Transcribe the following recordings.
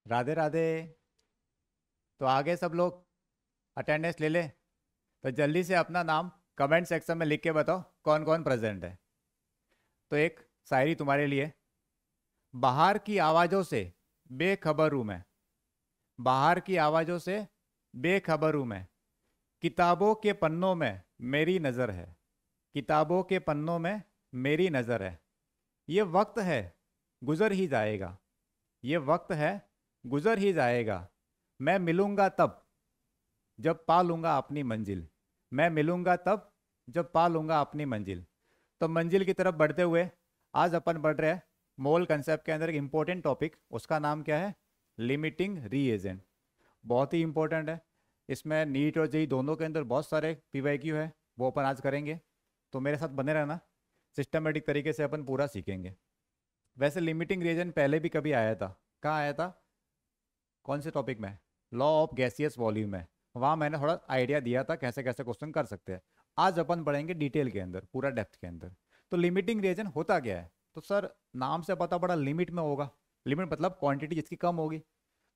राधे राधे। तो आगे सब लोग अटेंडेंस ले ले। तो जल्दी से अपना नाम कमेंट सेक्शन में लिख के बताओ कौन कौन प्रेजेंट है। तो एक शायरी तुम्हारे लिए। बाहर की आवाज़ों से बेखबर हूँ मैं। बाहर की आवाज़ों से बेखबर हूँ मैं। किताबों के पन्नों में मेरी नज़र है। किताबों के पन्नों में मेरी नज़र है। ये वक्त है गुजर ही जाएगा। ये वक्त है गुजर ही जाएगा। मैं मिलूंगा तब जब पा लूंगा अपनी मंजिल। मैं मिलूंगा तब जब पा लूंगा अपनी मंजिल। तो मंजिल की तरफ बढ़ते हुए आज अपन बढ़ रहे हैं मोल कंसेप्ट के अंदर एक इंपॉर्टेंट टॉपिक, उसका नाम क्या है? Limiting reagent. बहुत ही इंपॉर्टेंट है। इसमें नीट और जेई दोनों के अंदर बहुत सारे पीवाईक्यू है, वो अपन आज करेंगे। तो मेरे साथ बने रहना। सिस्टमेटिक तरीके से अपन पूरा सीखेंगे। वैसे लिमिटिंग रीजन पहले भी कभी आया था। कहाँ आया था? कौन से टॉपिक में? लॉ ऑफ गैसियस वॉल्यूम में। वहाँ मैंने थोड़ा आइडिया दिया था कैसे कैसे क्वेश्चन कर सकते हैं। आज अपन पढ़ेंगे डिटेल के अंदर, पूरा डेप्थ के अंदर। तो लिमिटिंग रीजन होता क्या है? तो सर नाम से पता पड़ा लिमिट में होगा। लिमिट मतलब क्वांटिटी जिसकी कम होगी।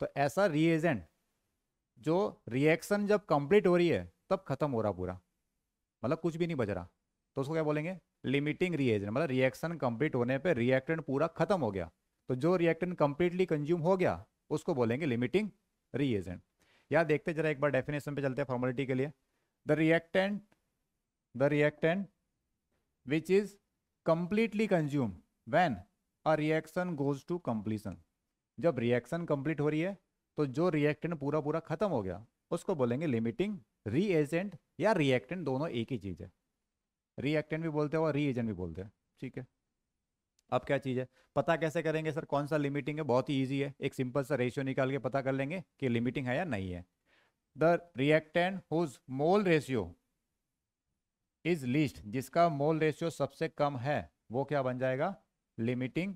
तो ऐसा रिएजेंट जो रिएक्शन जब कंप्लीट हो रही है तब खत्म हो रहा पूरा, मतलब कुछ भी नहीं बच रहा, तो उसको क्या बोलेंगे? Limiting reagent. मतलब रिएक्शन कंप्लीट होने पे रिएक्टेंट पूरा खत्म हो गया, तो जो रिएक्टेंट कंप्लीटली कंज्यूम हो गया उसको बोलेंगे लिमिटिंग रिएजेंट। यार देखते जरा एक बार डेफिनेशन पे चलते हैं फॉर्मेलिटी के लिए। The reactant the reactant which is completely consume when a reaction goes to completion. जब रिएक्शन कंप्लीट हो रही है तो जो रिएक्टेंट पूरा पूरा खत्म हो गया उसको बोलेंगे लिमिटिंग रीएजेंट। या रिएक्टेंट दोनों एक ही चीज है। रिएक्टेंट भी बोलते हैं और रीएजेंट भी बोलते हैं। ठीक है। अब क्या चीज़ है, पता कैसे करेंगे सर कौन सा लिमिटिंग है? बहुत ही ईजी है, एक सिंपल सा रेशियो निकाल के पता कर लेंगे कि लिमिटिंग है या नहीं है। The reactant whose mole ratio is least, जिसका मोल रेशियो सबसे कम है वो क्या बन जाएगा? लिमिटिंग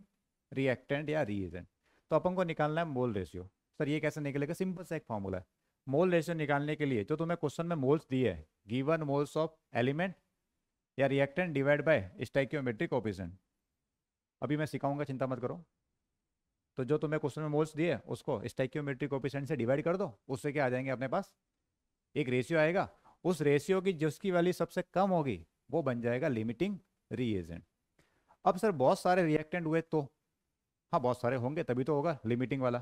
रिएक्टेंट या रीएजेंट। तो अपन को निकालना है मोल रेशियो। सर ये कैसे निकलेगा? सिंपल सा एक फॉर्मूला है। मोल रेशियो निकालने के लिए जो तुम्हें क्वेश्चन में मोल्स दिए है, गिवन मोल्स ऑफ एलिमेंट या reactant divide by stoichiometric coefficient. अभी मैं सिखाऊंगा, चिंता मत करो। तो जो तुम्हें क्वेश्चन में मोल्स दिए उसको स्टोइकियोमेट्रिक कोएफिशिएंट से डिवाइड कर दो, उससे क्या आ जाएंगे अपने पास? एक रेशियो आएगा। उस रेशियो की जिसकी वैल्यू सबसे कम होगी वो बन जाएगा लिमिटिंग रीएजेंट। अब सर बहुत सारे रिएक्टेंट हुए तो? हाँ बहुत सारे होंगे तभी तो होगा लिमिटिंग वाला।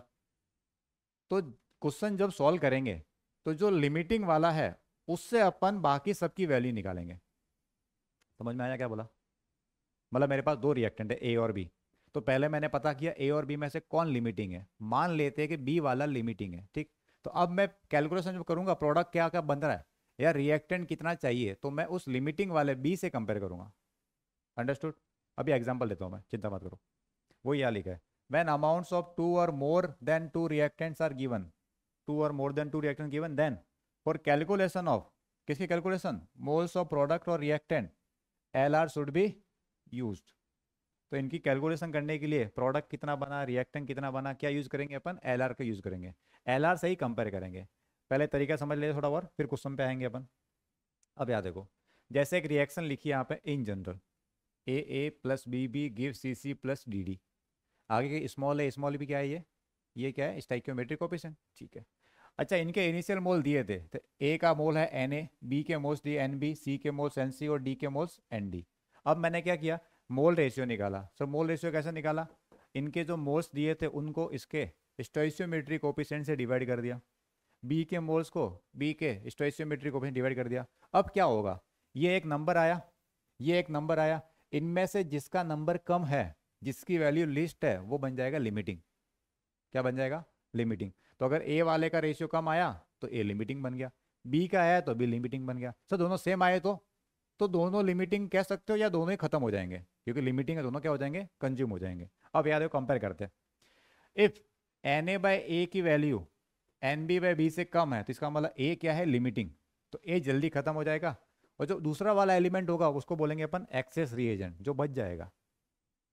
तो क्वेश्चन जब सॉल्व करेंगे तो जो लिमिटिंग वाला है उससे अपन बाकी सबकी वैल्यू निकालेंगे। समझ में आया क्या बोला? मतलब मेरे पास दो रिएक्टेंट है ए और बी। तो पहले मैंने पता किया ए और बी में से कौन लिमिटिंग है। मान लेते हैं कि बी वाला लिमिटिंग है, ठीक। तो अब मैं कैलकुलेशन जब करूंगा प्रोडक्ट क्या क्या बन रहा है या रिएक्टेंट कितना चाहिए, तो मैं उस लिमिटिंग वाले बी से कंपेयर करूंगा। अंडरस्टूड? अभी एग्जांपल देता हूं मैं, चिंता मत करो। वो यहाँ लिखा है, when amounts of two or more than two reactants are given, two or more than two reactant given, then for calculation of, किसकी कैलकुलेशन? मोल्स ऑफ प्रोडक्ट और रिएक्टेंट, L R should be used. तो इनकी calculation करने के लिए product कितना बना, रिएक्टेंट कितना बना, क्या यूज करेंगे अपन? एलआर का यूज करेंगे। एलआर से ही कंपेयर करेंगे। पहले तरीका समझ ले थोड़ा और फिर क्वेश्चन पे आएंगे अपन। अब याद देखो, जैसे एक रिएक्शन लिखी है यहाँ पे in general, A plus B give C plus D. आगे के स्मॉल ए स्मॉल बी क्या है? ये क्या है? Stoichiometric coefficient. ठीक है। अच्छा इनके इनिशियल मोल दिए थे, तो ए का मोल है एन ए, बी के मोल्स दिए एन बी, सी के मोल्स एन सी और डी के मोल्स एन डी। अब मैंने क्या किया? मोल रेशियो निकाला। सर मोल रेशियो कैसे निकाला? इनके जो मोल्स दिए थे उनको इसके स्टोइचियोमेट्रिक कोएफिशिएंट से डिवाइड कर दिया, बी के मोल्स को बी के स्टोइचियोमेट्रिक कोएफिशिएंट डिवाइड कर दिया। अब क्या होगा? ये एक नंबर आया, ये एक नंबर आया, इनमें से जिसका नंबर कम है, जिसकी वैल्यू लिस्ट है, वो बन जाएगा लिमिटिंग। क्या बन जाएगा? लिमिटिंग। तो अगर ए वाले का रेशियो कम आया तो ए लिमिटिंग बन गया, बी का आया तो बी लिमिटिंग बन गया। सर दोनों सेम आए तो दोनों लिमिटिंग कह सकते हो या दोनों ही खत्म हो जाएंगे, क्योंकि लिमिटिंग है, दोनों क्या हो जाएंगे? कंज्यूम हो जाएंगे। अब याद है कंपेयर करते हैं। If n A by A की value n B by B से कम है तो इसका मतलब ए क्या है? लिमिटिंग। तो ए जल्दी खत्म हो जाएगा, और जो दूसरा वाला एलिमेंट होगा उसको बोलेंगे अपन एक्सेस रिएजेंट, जो बच जाएगा।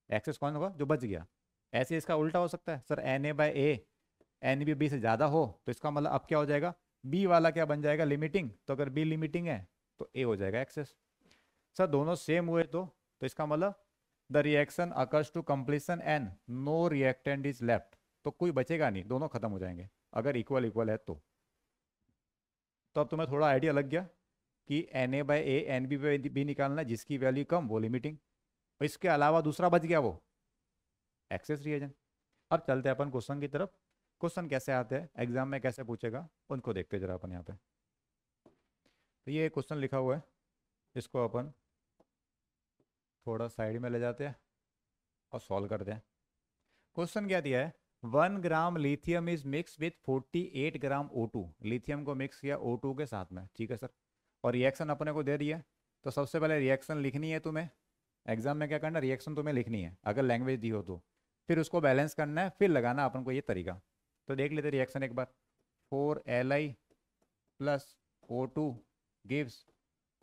एक्सेस कौन होगा? जो बच गया। ऐसे इसका उल्टा हो सकता है, sir n A by A n B B से ज़्यादा हो तो इसका मतलब अब क्या हो जाएगा? बी वाला क्या बन जाएगा? लिमिटिंग। तो अगर बी लिमिटिंग है तो ए हो जाएगा एक्सेस। सर दोनों सेम हुए तो इसका मतलब the reaction occurs to completion and no reactant is left. तो कोई बचेगा नहीं, दोनों खत्म हो जाएंगे अगर इक्वल इक्वल है तो अब तुम्हें थोड़ा आइडिया लग गया कि Na/A Nb/B निकालना है, जिसकी वैल्यू कम वो लिमिटिंग, इसके अलावा दूसरा बच गया वो एक्सेस रिएजन। अब चलते हैं अपन क्वेश्चन की तरफ। क्वेश्चन कैसे आते हैं एग्जाम में, कैसे पूछेगा उनको देखते हैं जरा अपन यहाँ पे। तो ये क्वेश्चन लिखा हुआ है, इसको अपन थोड़ा साइड में ले जाते हैं और सॉल्व करते हैं। क्वेश्चन क्या दिया है, 1 gram lithium is mix with 48 gram O2। Lithium को मिक्स किया O2 के साथ में, ठीक है सर। और रिएक्शन अपने को दे रही है, तो सबसे पहले रिएक्शन लिखनी है तुम्हें। एग्जाम में क्या करना, रिएक्शन तुम्हें लिखनी है अगर लैंग्वेज दी हो तो, फिर उसको बैलेंस करना है, फिर लगाना अपन को ये तरीका। तो देख लेते रिएक्शन एक बार। 4Li plus O2 gives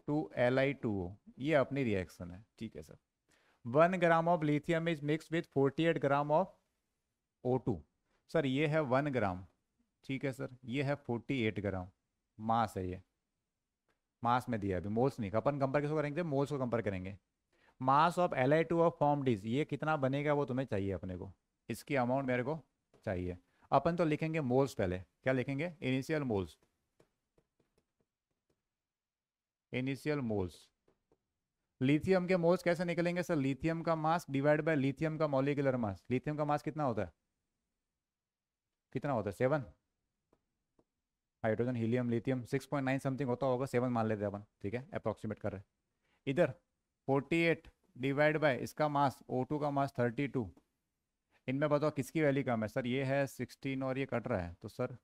2Li2O, ये अपनी रिएक्शन है, ठीक है sir. 1 gram of lithium is mix with 48 gram of O2। Sir ये है 1 ग्राम, ठीक है सर, ये है 48 ग्राम, मास है ये, मास में दिया है अभी, मोल्स नहीं। अपन कंपेयर किसको करेंगे, मोल्स को कंपेयर करेंगे। Mass of Li2 of formed is, ये कितना बनेगा वो तुम्हें चाहिए अपने को, इसकी अमाउंट मेरे को चाहिए। अपन तो लिखेंगे मोल्स पहले, क्या लिखेंगे, initial moles, initial moles. Lithium के मोल्स कैसे निकलेंगे सर, लिथियम का मास डिवाइड बाय लिथियम का मॉलिक्यूलर मास। लिथियम का मास कितना होता है, कितना होता है 7। हाइड्रोजन हीलियम लिथियम 6.9 समथिंग होता होगा, 7 मान लेते हैं अपन, ठीक है, अप्रॉक्सीमेट कर रहे हैं। इधर 48 डिवाइड बाय इसका मास O2 का मास 32। इनमें बताओ किसकी वैल्यू कम है, सर ये है 16 और ये कट रहा है, तो सर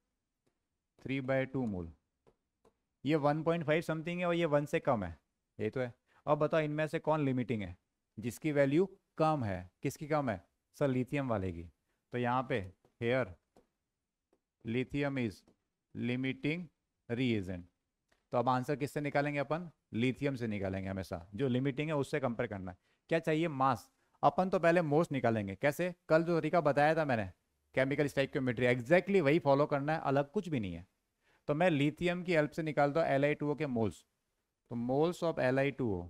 3/2 मोल। ये 1.5 समथिंग है और ये 1 से कम है, ये तो है। अब बताओ इनमें से कौन लिमिटिंग है, जिसकी वैल्यू कम है, किसकी कम है सर, लिथियम वाले की। तो यहाँ पे here lithium is limiting reagent. तो अब आंसर किससे निकालेंगे अपन, लिथियम से निकालेंगे हमेशा, जो लिमिटिंग है उससे कंपेयर करना है। क्या चाहिए, मास। अपन तो पहले मोल्स निकालेंगे, कैसे, कल जो तरीका बताया था मैंने केमिकल स्टोइकियोमेट्री, एग्जैक्टली वही फॉलो करना है, अलग कुछ भी नहीं है। तो मैं लिथियम की हेल्प से निकालता हूँ Li2O के मोल्स। तो मोल्स ऑफ Li2O,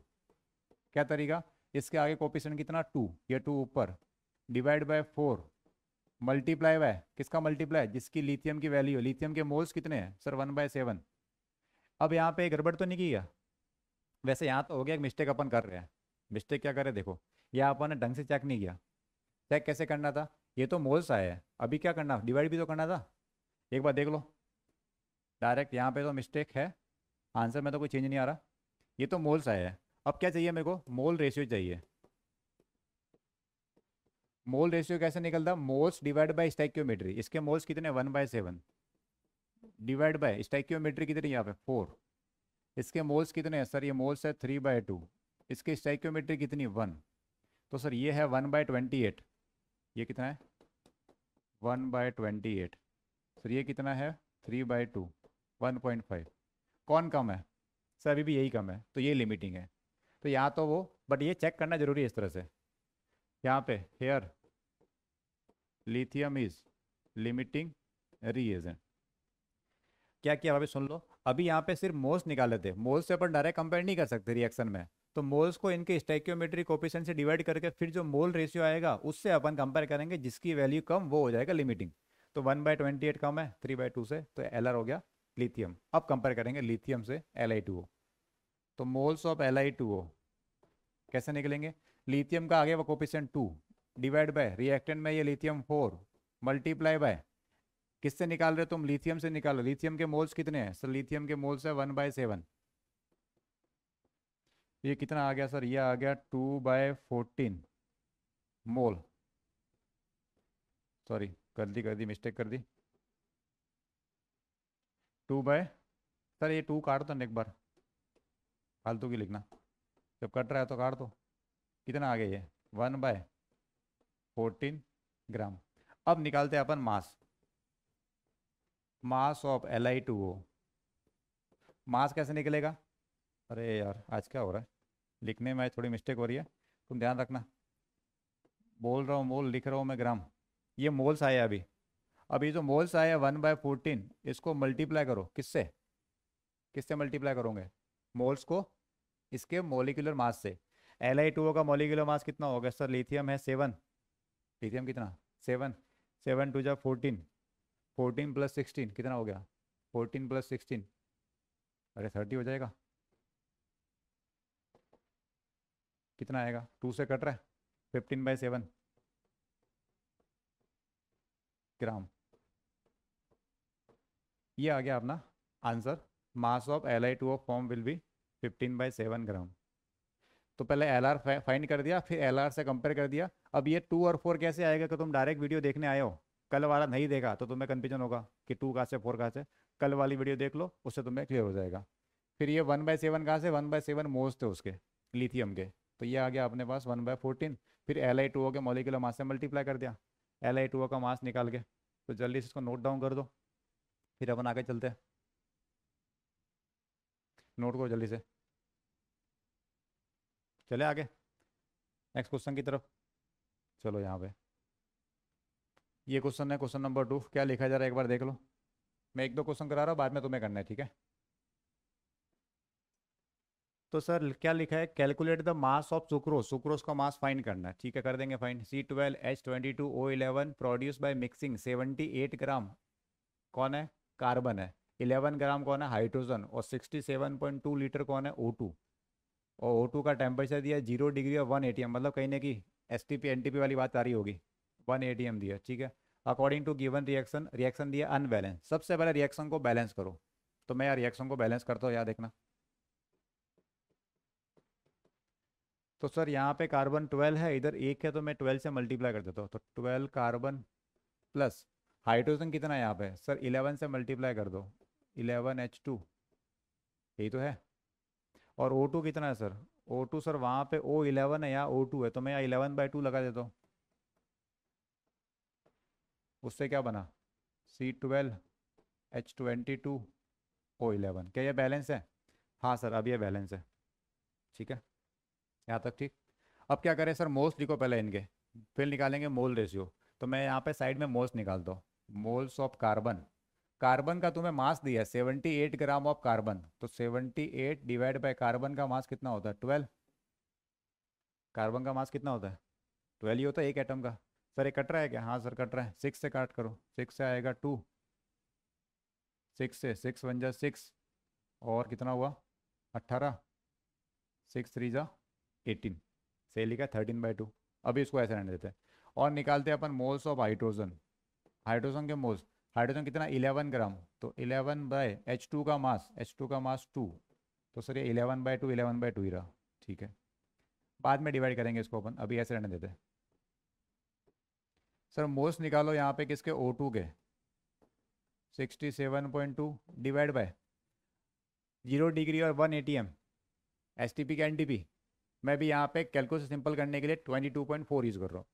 क्या तरीका, इसके आगे कोफिशिएंट कितना 2, ये 2 ऊपर, डिवाइड बाय 4, मल्टीप्लाई बाय किसका मल्टीप्लाई, जिसकी लिथियम की वैल्यू, लिथियम के मोल्स कितने हैं सर 1/7। अब यहाँ पे गड़बड़ तो नहीं किया, वैसे यहाँ तो हो गया, एक मिस्टेक अपन कर रहे हैं। मिस्टेक क्या करे देखो, यहाँ अपन ने ढंग से चेक नहीं किया। चेक कैसे करना था, ये तो मोल्स आया है, अभी क्या करना, डिवाइड भी तो करना था। एक बार देख लो, डायरेक्ट यहाँ पे तो मिस्टेक है, आंसर में तो कोई चेंज नहीं आ रहा, ये तो मोल्स आया है। अब क्या चाहिए मेरे को, मोल रेशियो चाहिए। मोल रेशियो कैसे निकलता, मोल्स डिवाइड बाय स्टोइकियोमेट्री, इसके मोल्स कितने 1/7, डिवाइड बाय स्टोइकियोमेट्री कितनी यहाँ पे 4, इसके मोल्स कितने हैं सर, ये मोल्स है 3/2, इसकी स्टोइकियोमेट्री कितनी 1। तो सर ये है 1/28, ये कितना है 1/28, सर ये कितना है 3/2, 1.5। कौन कम है सर, अभी भी यही कम है, तो ये लिमिटिंग है। तो यहाँ तो वो, बट ये चेक करना जरूरी है इस तरह से, यहाँ पे here lithium is limiting reagent. क्या किया अभी सुन लो, अभी यहाँ पे सिर्फ मोल्स निकाले थे, मोल्स से अपन डायरेक्ट कंपेयर नहीं कर सकते रिएक्शन में, तो मोल्स को इनके स्टोइकियोमेट्रिक कोफिशिएंट से डिवाइड करके फिर जो मोल रेशियो आएगा उससे अपन कंपेयर करेंगे, जिसकी वैल्यू कम वो हो जाएगा लिमिटिंग। तो 1/28 कम है 3/2 से, तो Lr हो गया लिथियम। अब कंपेयर करेंगे लिथियम से Li2O। तो मोल्स ऑफ Li2O कैसे निकलेंगे, लिथियम का आगे वो कोफिशिएंट 2 डिवाइड बाय रिएक्टेंट में ये लिथियम 4 मल्टीप्लाई बाय किससे निकाल रहे हो तुम, लिथियम से निकालो। लिथियम के मोल्स कितने हैं सर, लिथियम के मोल्स है 1/7, ये कितना आ गया सर, ये आ गया 2/14 मोल। सॉरी कर दी मिस्टेक कर दी, 2 सर ये 2 काट दो एक बार, फालतू की लिखना, जब कट रहा है तो काट दो। कितना आ गया ये 1/14 ग्राम। अब निकालते हैं अपन मास, मास ऑफ Li2O। मास कैसे निकलेगा, अरे यार आज क्या हो रहा है, लिखने में थोड़ी मिस्टेक हो रही है, तुम ध्यान रखना। बोल रहा हूँ मोल, लिख रहा हूँ मैं ग्राम, ये मोल्स आए अभी। अभी जो मोल्स आए 1/14, इसको मल्टीप्लाई करो किससे, किससे मल्टीप्लाई करोगे, मोल्स को इसके मोलिकुलर मास से। Li2O का मोलिकुलर मास कितना होगा सर, लिथियम है 7, लिथियम कितना 7, 7 टू जा 14, 14 प्लस 16 कितना हो गया, 14 प्लस 16, अरे 30 हो जाएगा। कितना आएगा, 2 से कट रहा है, 15/7 ग्राम। ये आ गया अपना answer. Mass of Li2O form will be 15/7 ग्राम। तो पहले एल आर फाइंड कर दिया, फिर एल आर से कंपेयर कर दिया। अब ये 2 और 4 कैसे आएगा, कि तुम डायरेक्ट वीडियो देखने आए हो, कल वाला नहीं देखा तो तुम्हें कन्फ्यूजन होगा कि 2 कहाँ से 4 कहाँ से। कल वाली वीडियो देख लो, उससे तुम्हें क्लियर हो जाएगा। फिर ये 1/7 कहाँ से, 1/7 मोल्स थे उसके, लिथियम के। तो ये आ गया अपने पास 1/14। फिर Li2O के मॉलिक्यूलर मास से मल्टीप्लाई कर दिया, Li2O का मास निकाल के। तो जल्दी से इसको नोट डाउन कर दो, फिर अपन आगे चलते हैं। नोट करो जल्दी से, चले आगे नेक्स्ट क्वेश्चन की तरफ। चलो यहाँ पे ये क्वेश्चन है, क्वेश्चन नंबर 2। क्या लिखा जा रहा है एक बार देख लो। मैं एक दो क्वेश्चन करा रहा हूँ, बाद में तुम्हें करना है, ठीक है। तो सर क्या लिखा है, calculate the mass of sucrose, sucrose का मास फाइंड करना है, ठीक है, कर देंगे find. C12H22O11 produce by mixing 78 ग्राम, कौन है, कार्बन है। 11 ग्राम कौन है, हाइड्रोजन। और 67.2 लीटर कौन है, O2। और O2 का टेम्परेचर दिया 0 डिग्री और 1 ATM, मतलब कहीं ना कहीं STP NTP वाली बात आ रही होगी। 1 ATM दिया, ठीक है। According to given reaction, reaction दिया अनबैलेंस। सबसे पहले रिएक्शन को बैलेंस करो। तो मैं यार रिएक्शन को बैलेंस करता हूँ, याद देखना। तो सर यहाँ पे कार्बन 12 है, इधर एक है, तो मैं 12 से मल्टीप्लाई कर देता हूँ। तो 12 कार्बन प्लस हाइड्रोजन कितना है यहाँ पे सर, 11 से मल्टीप्लाई कर दो, 11H2, यही तो है। और O2 कितना है सर, O2 सर वहाँ पे O11 है, यहाँ O2 है, तो मैं यहाँ 11/2 लगा देता हूँ। उससे क्या बना, C12H22O11। क्या ये बैलेंस है, हाँ सर अब ये बैलेंस है, ठीक है, यहाँ तक ठीक। अब क्या करें सर, मोल्स लिखो पहले इनके, फिर निकालेंगे मोल रेशियो। तो मैं यहाँ पे साइड में मोल्स निकालता हूँ। मोल्स ऑफ कार्बन, कार्बन का तुम्हें मास दिया है 78 ग्राम ऑफ कार्बन, तो 78 डिवाइड बाय कार्बन का मास कितना होता है, 12। कार्बन का मास कितना होता है, 12 ही होता है एक एटम का। सर ये कट रहा है क्या, हाँ सर कट रहा है, 6 से काट करो, 6 से आएगा 2, 6 से 6 1 जा 6, और कितना हुआ 18, 6 3 जा 18, सही लिखा 13/2। अभी इसको ऐसे रहने देते हैं। और निकालते हैं अपन मोल्स ऑफ हाइड्रोजन, हाइड्रोजन के मोल्स। हाइड्रोजन कितना 11 ग्राम, तो 11/H2 का मास, H2 का मास 2, तो सर ये 11/2, 11/2 ही रहा, ठीक है। बाद में डिवाइड करेंगे इसको अपन, अभी ऐसे रहने देते हैं। सर मोल्स निकालो यहाँ पे किसके, O2 के, 67.2 डिवाइड बाय 0 डिग्री और 1 ATM, STP का NTP। मैं भी यहाँ पे कैलकुलेशन सिंपल करने के लिए 22.4 यूज़ कर रहा हूँ।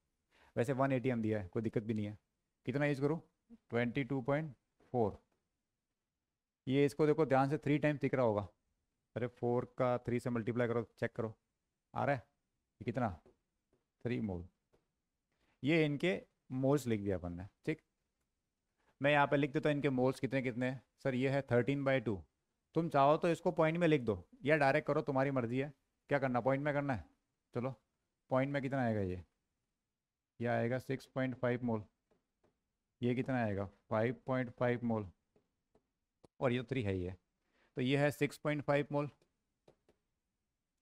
वैसे 1 ATM दिया है, कोई दिक्कत भी नहीं है। कितना यूज़ करूँ, 22.4। ये इसको देखो ध्यान से, 3 टाइम्स दिख रहा होगा। अरे 4 का 3 से मल्टीप्लाई करो, चेक करो आ रहा है, ये कितना, 3 मोल। ये इनके मोल्स लिख दिया अपन ने, ठीक। मैं यहाँ पे लिख देता हूँ इनके मोल्स कितने कितने हैं। सर ये है 13/2। तुम चाहो तो इसको पॉइंट में लिख दो या डायरेक्ट करो, तुम्हारी मर्जी है। क्या करना, पॉइंट में करना है, चलो। पॉइंट में कितना आएगा ये आएगा 6.5 मोल। ये कितना आएगा 5.5 मोल, और ये 3 है ये, तो ये है 6.5 मोल।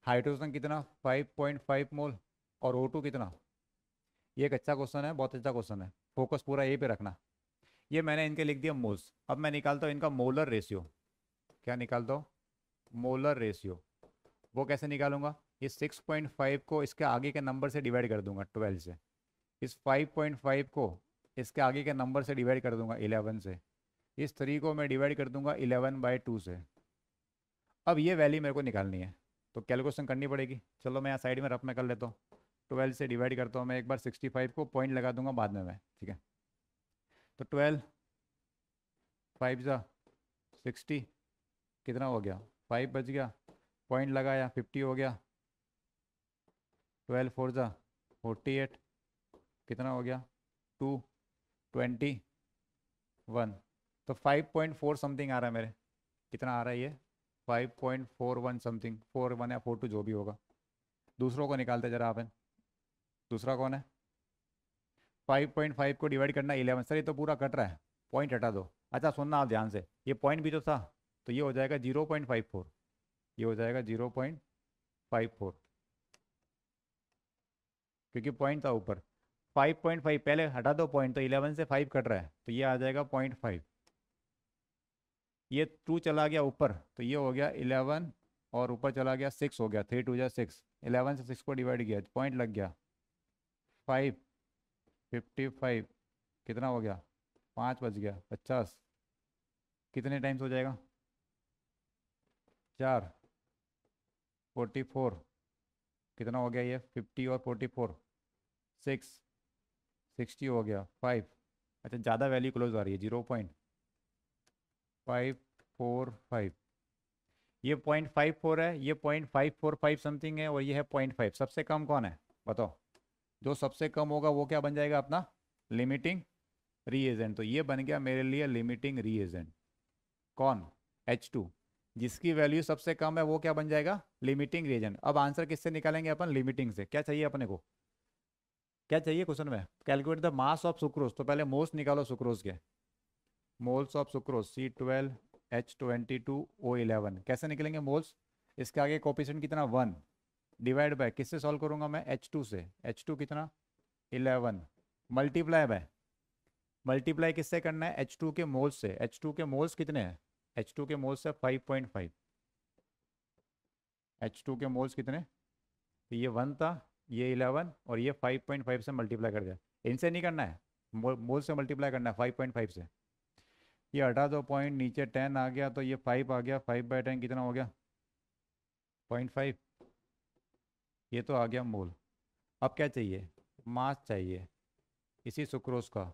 हाइड्रोजन कितना 5.5 मोल, और O2 कितना। ये एक अच्छा क्वेश्चन है, बहुत अच्छा क्वेश्चन है, फोकस पूरा यही पे रखना। ये मैंने इनके लिख दिया मोल्स। अब मैं निकालता हूँ इनका मोलर रेशियो। क्या निकालता हूँ, मोलर रेशियो। वो कैसे निकालूंगा, इस 6.5 को इसके आगे के नंबर से डिवाइड कर दूंगा 12 से। इस 5.5 को इसके आगे के नंबर से डिवाइड कर दूंगा 11 से। इस 3 को मैं डिवाइड कर दूंगा 11/2 से। अब ये वैल्यू मेरे को निकालनी है, तो कैलकुलेशन करनी पड़ेगी। चलो मैं यहाँ साइड में रफ में कर लेता हूँ। 12 से डिवाइड करता हूँ मैं एक बार, 65 को पॉइंट लगा दूंगा बाद में मैं, ठीक है। तो 12 5 जा 60, कितना हो गया 5 बच गया, पॉइंट लगाया 50 हो गया। 12 4 जा 48, कितना हो गया 221। तो 5.4 समथिंग आ रहा है मेरे, कितना आ रहा है ये 5.41 समथिंग, 41 या 42 जो भी होगा। दूसरों को निकालते जरा आप, दूसरा कौन है 5.5 को डिवाइड करना 11। सर ये तो पूरा कट रहा है, पॉइंट हटा दो। अच्छा सुनना आप ध्यान से, ये पॉइंट भी तो था, तो ये हो जाएगा 0.54, ये हो जाएगा 0.54, क्योंकि पॉइंट था ऊपर। 5.5 पहले हटा दो पॉइंट, तो 11 से 5 कट रहा है, तो ये आ जाएगा 0.5। ये 2 चला गया ऊपर, तो ये हो गया 11, और ऊपर चला गया 6 हो गया, 3 2 जा 6, 11 से 6 को डिवाइड किया, पॉइंट लग गया 5, 55, कितना हो गया, 5 बच गया 50। कितने टाइम्स हो जाएगा, 4, 44, कितना हो गया ये 50 और 44, 6, 60 हो गया 5। अच्छा ज़्यादा वैल्यू क्लोज आ रही है, 0.545, ये 0.54 है, ये 0.545 समथिंग है, और ये है 0.5। सबसे कम कौन है बताओ, जो सबसे कम होगा वो क्या बन जाएगा अपना लिमिटिंग रीएजेंट। तो ये बन गया मेरे लिए लिमिटिंग रीएजेंट, कौन, H2। जिसकी वैल्यू सबसे कम है वो क्या बन जाएगा लिमिटिंग रीएजेंट। अब आंसर किससे निकालेंगे अपन, लिमिटिंग से। क्या चाहिए अपने को, क्या चाहिए क्वेश्चन में, calculate the mass of sucrose. तो पहले मोल्स निकालो सुक्रोज के, मोल्स ऑफ सुक्रोज C12H22O11। कैसे निकलेंगे मोल्स, इसके आगे कोफिशिएंट कितना 1, डिवाइड बाय किससे सॉल्व करूंगा मैं, H2 से। H2 कितना 11, मल्टीप्लाई बाय, मल्टीप्लाई किससे करना है, H2 के मोल्स से। H2 के मोल्स कितने हैं, H2 के मोल्स है 5.5। H2 के मोल्स कितने, तो ये 1 था, ये 11, और ये 5.5 से मल्टीप्लाई कर दिया। इनसे नहीं करना है, मोल से मल्टीप्लाई करना है 5.5 से। ये हटा दो पॉइंट, नीचे 10 आ गया, तो ये 5 आ गया, 5/10 कितना हो गया 0.5, ये तो आ गया मोल। अब क्या चाहिए, मास चाहिए इसी सुक्रोज का।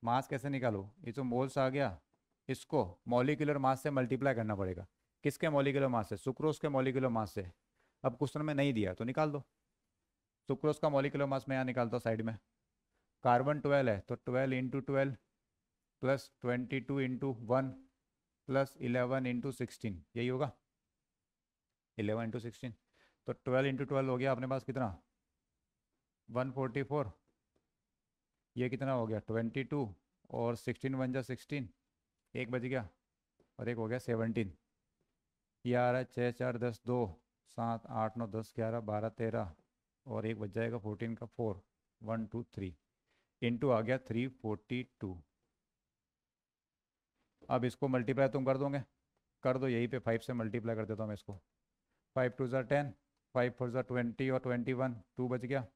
मास कैसे निकालो, ये तो मोल्स आ गया, इसको मॉलिक्यूलर मास से मल्टीप्लाई करना पड़ेगा। किसके मॉलिक्यूलर मास से, सुक्रोज के मॉलिक्यूलर मास से। अब क्वेश्चन में नहीं दिया तो निकाल दो, सुक्रोज का मॉलिक्यूलर मास मैं यहाँ निकालता हूँ साइड में। कार्बन 12 है, तो 12 into 12 plus 22 into 1 plus 11 into 16, यही होगा 11 इंटू 16। तो 12 इंटू 12 हो गया अपने पास कितना 144, ये कितना हो गया 22, और 16 1 जा 16, एक बच गया, और एक हो गया 17। ये आ रहा है 6 4 10 2 7 8 9 10 11 12 13, और एक बच जाएगा 14 का 4, 1 2 3 इंटू आ गया 342। अब इसको मल्टीप्लाई तुम कर दोगे, कर दो यहीं पे, 5 से मल्टीप्लाई कर देता हूँ मैं इसको। 5 2 ज़ा 10, 5 4 ज़ा 20 और 21, 2 बच गया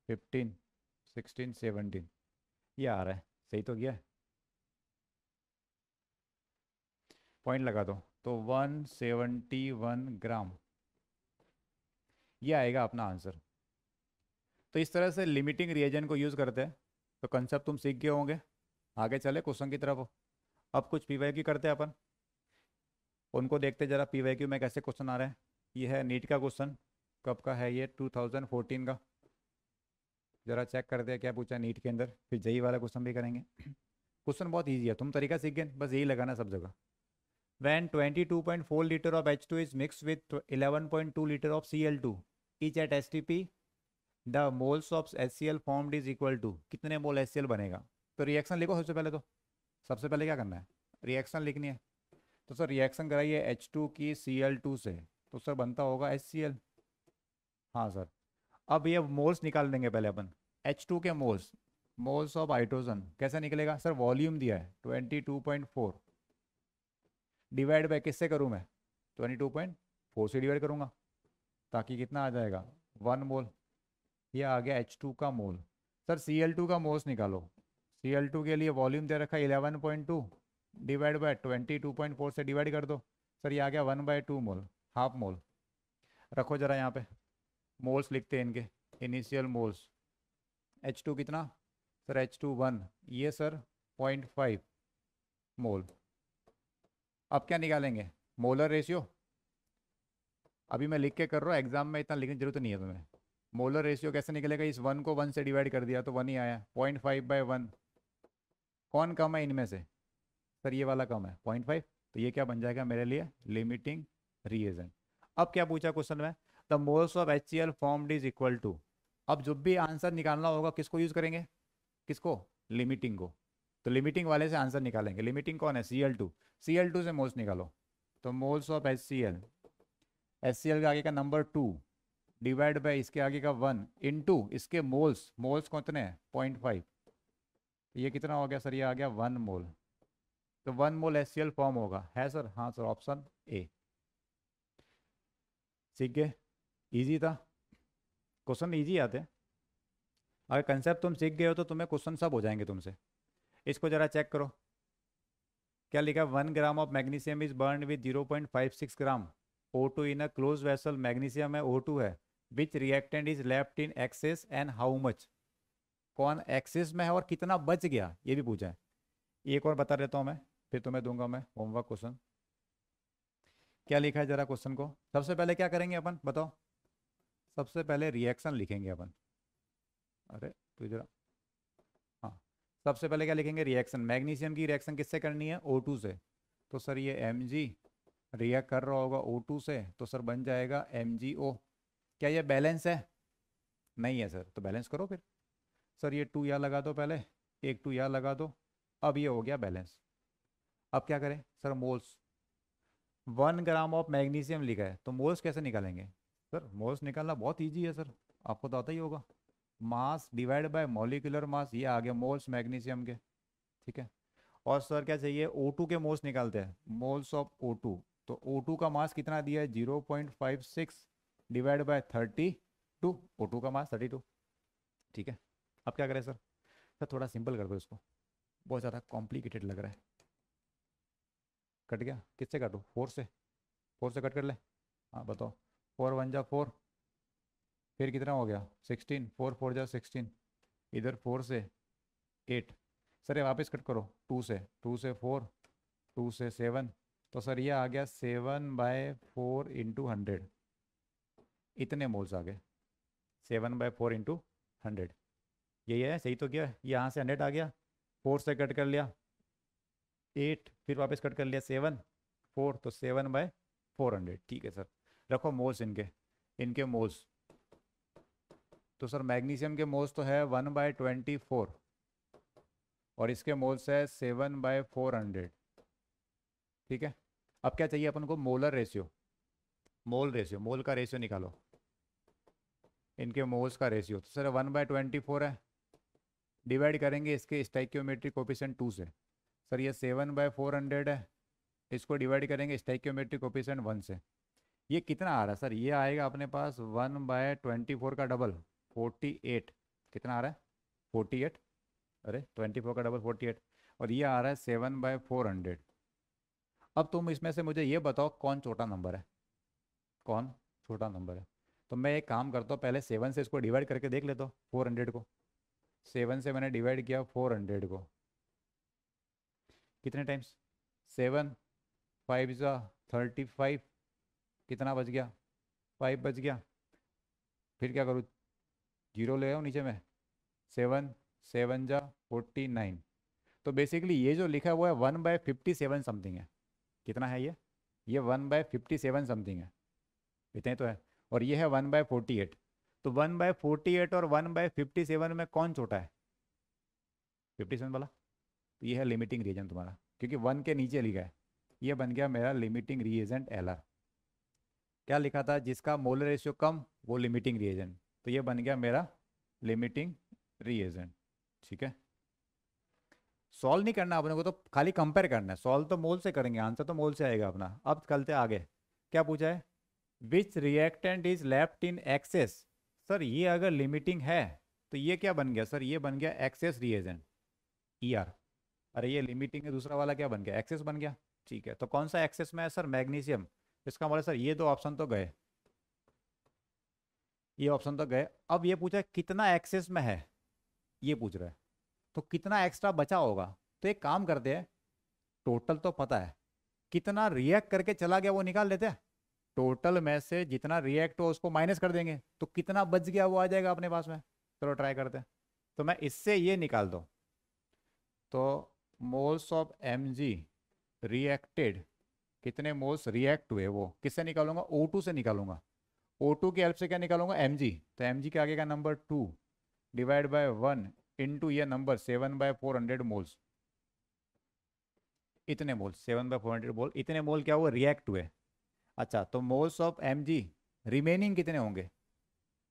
15 16 17, ये आ रहा है, सही तो गया, पॉइंट लगा दो। तो 171 ग्राम, ये आएगा अपना आंसर। तो इस तरह से लिमिटिंग रिएजेंट को यूज़ करते हैं। तो कंसेप्ट तुम सीख गए होंगे। आगे चले क्वेश्चन की तरफ। अब कुछ पीवाईक्यू करते हैं अपन, उनको देखते जरा पीवाईक्यू में कैसे क्वेश्चन आ रहे हैं। ये है नीट का क्वेश्चन, कब का है ये 2014 का। जरा चेक करते हैं क्या पूछा नीट के अंदर, फिर जेई वाला क्वेश्चन भी करेंगे। क्वेश्चन बहुत ईजी है, तुम तरीका सीख गए, बस यही लगाना सब जगह। When 22.4 liter of H2 is mixed with 11.2 liter of Cl2 each at STP, the moles of HCl formed is equal to, कितने मोल HCl बनेगा। तो रिएक्शन लिखो सबसे पहले। तो सबसे पहले क्या करना है, रिएक्शन लिखनी है। तो सर रिएक्शन कराइए H2 की Cl2 से, तो सर बनता होगा HCl। हाँ सर। अब ये मोल्स निकाल देंगे पहले अपन, H2 के मोल्स, मोल्स ऑफ हाइड्रोजन कैसे निकलेगा सर, वॉल्यूम दिया है 22.4, डिवाइड बाय किससे करूँ मैं, 22.4 से डिवाइड करूँगा, ताकि कितना आ जाएगा 1 मोल। ये आ गया H2 का मोल। सर Cl2 का मोल्स निकालो। Cl2 के लिए वॉल्यूम दे रखा है 11.2, डिवाइड बाय 22.4 से डिवाइड कर दो। सर ये आ गया 1/2 मोल, हाफ मोल। रखो जरा यहाँ पे, मोल्स लिखते हैं इनके, इनिशियल मोल्स। H2 कितना सर, H2 1, ये सर 0.5 मोल। अब क्या निकालेंगे, मोलर रेशियो। अभी मैं लिख के कर रहा हूँ, एग्जाम में इतना लिखने की जरूरत नहीं है तुम्हें। मोलर रेशियो कैसे निकलेगा, इस 1 को 1 से डिवाइड कर दिया तो 1 ही आया, 0.5/1। कौन कम है इनमें से, सर ये वाला कम है 0.5, तो ये क्या बन जाएगा मेरे लिए लिमिटिंग रीएजेंट। अब क्या पूछा क्वेश्चन में, the moles of HCl formed is equal to, अब जब भी आंसर निकालना होगा किसको यूज़ करेंगे, किसको, लिमिटिंग को। तो लिमिटिंग वाले से आंसर निकालेंगे। लिमिटिंग कौन है, Cl2। Cl2 से मोल्स निकालो, तो मोल्स ऑफ HCl, HCl के आगे का नंबर 2 डिवाइड बाय इसके आगे का 1 इनटू इसके मोल्स, मोल्स कितने हैं 0.5, तो ये कितना हो गया सर, ये आ गया 1 मोल। तो 1 मोल HCl फॉर्म होगा, है सर, हाँ सर, ऑप्शन ए। सीख गए, इजी था, क्वेश्चन इजी आते हैं। अगर कंसेप्ट तुम सीख गए हो तो तुम्हें क्वेश्चन सब हो जाएंगे तुमसे। इसको जरा चेक करो, क्या लिखा, 1 gram of magnesium is burn with 0.56 gram O2 in a close vessel, magnesium है O2 है, which reactant is left in excess and how much, कौन एक्सेस में है और कितना बच गया, ये भी पूछा है। एक और बता देता हूँ मैं, फिर तुम्हें दूंगा मैं होमवर्क क्वेश्चन। क्या लिखा है जरा क्वेश्चन को, सबसे पहले क्या करेंगे अपन बताओ, सबसे पहले रिएक्शन लिखेंगे अपन। अरे तो जरा, हाँ, सबसे पहले क्या लिखेंगे, रिएक्शन। मैग्नीशियम की रिएक्शन किससे करनी है, O2 से, तो सर ये Mg रिएक्ट कर रहा होगा O2 से, तो सर बन जाएगा MgO। क्या ये बैलेंस है, नहीं है सर, तो बैलेंस करो फिर। सर ये 2 यहाँ लगा दो पहले, एक 2 यहाँ लगा दो, अब ये हो गया बैलेंस। अब क्या करें sir, moles, 1 gram of magnesium लिखा है, तो मोल्स कैसे निकालेंगे सर, मोल्स निकालना बहुत ईजी है सर, आपको तो आता ही होगा, mass divide by molecular mass, ये आ गया मोल्स मैग्नीशियम के, ठीक है। और सर क्या चाहिए, O2 के मोल्स निकालते हैं, मोल्स ऑफ O2, तो O2 का मास कितना दिया है 0.56 डिवाइड बाय 32, O2 का मास 32, ठीक है। अब क्या करें सर, सर थोड़ा सिंपल कर दो इसको, बहुत ज़्यादा कॉम्प्लिकेटेड लग रहा है। कट गया, किससे काटो, 4 से, 4 से कट कर ले, हाँ बताओ, 4 1 जा 4, फिर कितना हो गया 16, 4 4 जा 16, इधर 4 से 8, सर ये वापस कट करो, 2 से 4, 2 से 7, तो सर ये आ गया 7/4 इंटू 100, इतने मोल्स आ गए, 7/4 इंटू 100, यही है, सही तो किया, यहाँ से 100 आ गया, 4 से कट कर लिया 8, फिर वापस कट कर लिया 7 4, तो 7/400, ठीक है सर। रखो मोल्स इनके, इनके मोल्स, तो सर मैग्नीशियम के मोल्स तो है 1/24 और इसके मोल्स है 7/400, ठीक है। अब क्या चाहिए अपन को, मोलर रेशियो, मोल रेशियो, मोल का रेशियो निकालो, इनके मोल्स का रेशियो, तो सर 1/24 है, डिवाइड करेंगे इसके स्टोइकियोमेट्रिक कोफिशिएंट 2 से, सर ये 7/400 है, इसको डिवाइड करेंगे स्टोइकियोमेट्रिक कोफिशिएंट 1 से, ये कितना आ रहा है सर, ये आएगा अपने पास 1/24 का डबल 48, कितना आ रहा है 48, अरे 24 का डबल 48, और ये आ रहा है 7/400। अब तुम इसमें से मुझे ये बताओ कौन छोटा नंबर है, कौन छोटा नंबर है। तो मैं एक काम करता हूँ, पहले 7 से इसको डिवाइड करके देख लेता हूँ 400 को, 7 से मैंने डिवाइड किया 400 को, कितने टाइम्स, 7 5 जा 35, कितना बच गया 5 बच गया, फिर क्या करूँ, जीरो ले आओ नीचे में, 7 7 जा 49, तो बेसिकली ये जो लिखा हुआ है 1/57 समथिंग है, कितना है ये 1/57 समथिंग है, इतने तो है, और ये है 1/48, तो 1/48 और 1/57 में कौन छोटा है, 57 वाला, तो ये है लिमिटिंग रीजन तुम्हारा, क्योंकि 1 के नीचे लिखा है, ये बन गया मेरा लिमिटिंग रीएजेंट LR। क्या लिखा था, जिसका मोलर रेशियो कम वो लिमिटिंग रीएजेंट, तो ये बन गया मेरा लिमिटिंग रीएजेंट, ठीक है। सॉल्व नहीं करना अपने को, तो खाली कंपेयर करना है, सॉल्व तो मोल से करेंगे, आंसर तो मोल से आएगा अपना। अब चलते आगे, क्या पूछा है, which reactant is left in excess, sir ये अगर लिमिटिंग है तो ये क्या बन गया सर, ये बन गया एक्सेस रिएजेंट ER, अरे ये लिमिटिंग है, दूसरा वाला क्या बन गया, एक्सेस बन गया, ठीक है। तो कौन सा एक्सेस में है सर, मैग्नीशियम, इसका मतलब सर ये दो ऑप्शन तो गए, ये ऑप्शन तो गए। अब ये पूछा है कितना एक्सेस में है, ये पूछ रहा है, तो कितना एक्स्ट्रा बचा होगा, तो एक काम करते हैं, टोटल तो पता है, कितना रिएक्ट करके चला गया वो निकाल लेते हैं, टोटल में से जितना रिएक्ट हो उसको माइनस कर देंगे, तो कितना बच गया वो आ जाएगा अपने पास में। चलो ट्राई करते हैं, तो मैं इससे ये निकाल दो, तो मोल्स ऑफ Mg रिएक्टेड, कितने मोल्स रिएक्ट हुए वो किससे निकालूंगा, O2 से निकालूंगा, O2 की हेल्प से क्या निकालूंगा, mg, तो mg के आगे का नंबर 2 डिवाइड बाय 1 इंटू ये नंबर 7/400 मोल्स, इतने मोल 7/400 मोल, इतने मोल क्या हुआ, रिएक्ट हुए। अच्छा, तो मोल्स ऑफ mg रिमेनिंग कितने होंगे,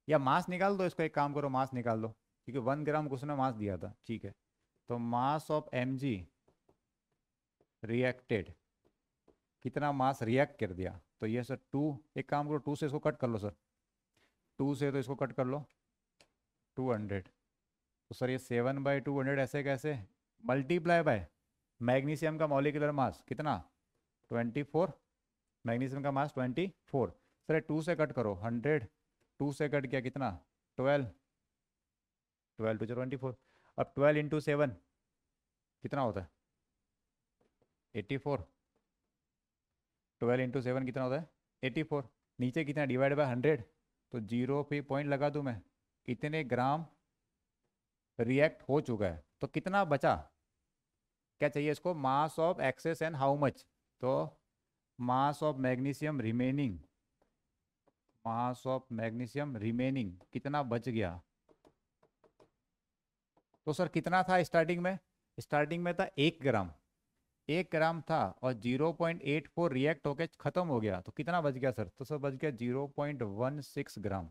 या मास निकाल दो इसको, एक काम करो मास निकाल दो, क्योंकि 1 ग्राम को उसने मास दिया था, ठीक है। तो मास ऑफ mg रिएक्टेड, कितना मास रिएक्ट कर दिया, तो ये सर 2, एक काम करो 2 से इसको कट कर लो सर, 2 से तो इसको कट कर लो 200, तो सर ये 7/200 ऐसे कैसे, मल्टीप्लाई बाय मैग्नीशियम का मॉलिक्यूलर मास कितना 24, मैग्नीशियम का मास 24, सर 2 से कट करो 100, 2 से कट किया कितना 12, 12 टू 24, अब 12 इंटू 7 कितना होता है 84, 12 इंटू 7 कितना होता है 84, नीचे कितना डिवाइड बाय 100, तो 0 पे पॉइंट लगा दूं मैं, इतने ग्राम रिएक्ट हो चुका है, तो कितना बचा, क्या चाहिए इसको, mass of excess and how much, तो mass of magnesium remaining, mass of magnesium remaining कितना बच गया, तो सर कितना था स्टार्टिंग में था 1 ग्राम, 1 ग्राम था और 0.84 रिएक्ट होके खत्म हो गया, तो कितना बच गया सर, तो सर बच गया 0.16 ग्राम,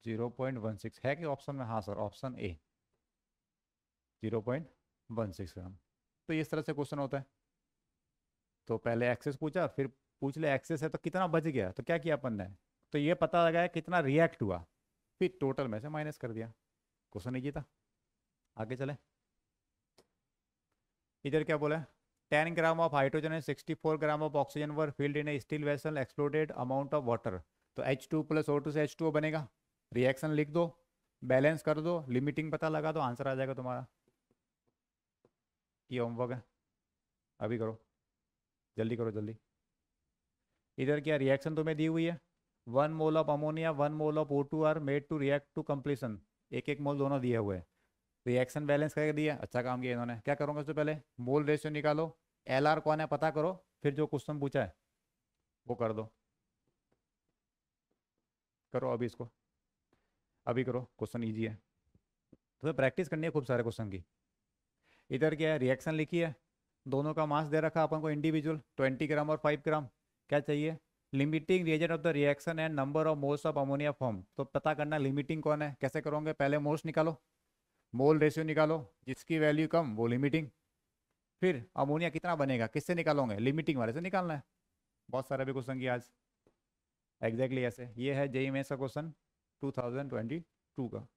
0.16 है कि ऑप्शन में, हाँ सर ऑप्शन ए 0.16 ग्राम। तो इस तरह से क्वेश्चन होता है, तो पहले एक्सेस पूछा, फिर पूछ ले एक्सेस है तो कितना बच गया, तो क्या किया अपन ने, तो ये पता लगाया कितना रिएक्ट हुआ, फिर टोटल में से माइनस कर दिया, क्वेश्चन इजी था। आगे चले, इधर क्या बोला है, 10 gram of hydrogen and 64 gram of oxygen were field in A steel vessel, exploded amount of water, तो H2 प्लस O2 से H2O बनेगा, रिएक्शन लिख दो, बैलेंस कर दो, लिमिटिंग पता लगा दो, आंसर आ जाएगा तुम्हारा। ये होमवर्क है, अभी करो, जल्दी करो जल्दी। इधर क्या रिएक्शन तुम्हें दी हुई है, 1 mole of ammonia 1 mole of O2 are made to react to completion, एक एक मोल दोनों दिए हुए हैं, रिएक्शन बैलेंस करके दिया, अच्छा काम किया इन्होंने। क्या करूँगा सबसे पहले, मोल रेशियो निकालो, LR कौन है पता करो, फिर जो क्वेश्चन पूछा है वो कर दो, करो अभी इसको, अभी करो, क्वेश्चन ईजी है, तो प्रैक्टिस करनी है खूब सारे क्वेश्चन की। इधर क्या है, रिएक्शन लिखी है, दोनों का मास दे रखा अपन को इंडिविजुअल 20 ग्राम और 5 ग्राम, क्या चाहिए, limiting reagent of the reaction and number of moles of ammonia form, तो पता करना लिमिटिंग कौन है, कैसे करोगे, पहले मोल्स निकालो, मोल रेशियो निकालो, जिसकी वैल्यू कम वो लिमिटिंग, फिर अमोनिया कितना बनेगा किससे निकालोगे, लिमिटिंग वाले से निकालना है। बहुत सारे भी क्वेश्चन की आज एग्जैक्टली ऐसे, ये है जेईई मेंस का क्वेश्चन 2022 का।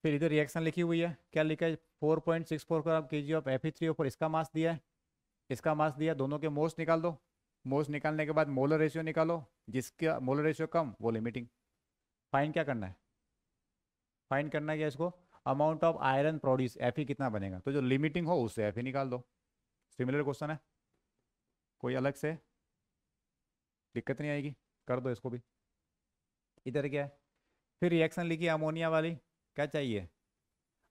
फिर इधर रिएक्शन लिखी हुई है, क्या लिखा है, 4.64 ग्राम के जी ऑफ Fe3O4, इसका मास दिया है, इसका मास दिया, दोनों के मोल्स निकाल दो, मोल्स निकालने के बाद मोलर रेशियो निकालो, जिसका मोलर रेशियो कम वो लिमिटिंग। फाइन क्या करना है, फाइन करना है क्या इसको, amount of iron produce, Fe कितना बनेगा, तो जो लिमिटिंग हो उससे Fe निकाल दो। सिमिलर क्वेश्चन है, कोई अलग से दिक्कत नहीं आएगी, कर दो इसको भी। इधर क्या है, फिर रिएक्शन लिखी अमोनिया वाली, क्या चाहिए,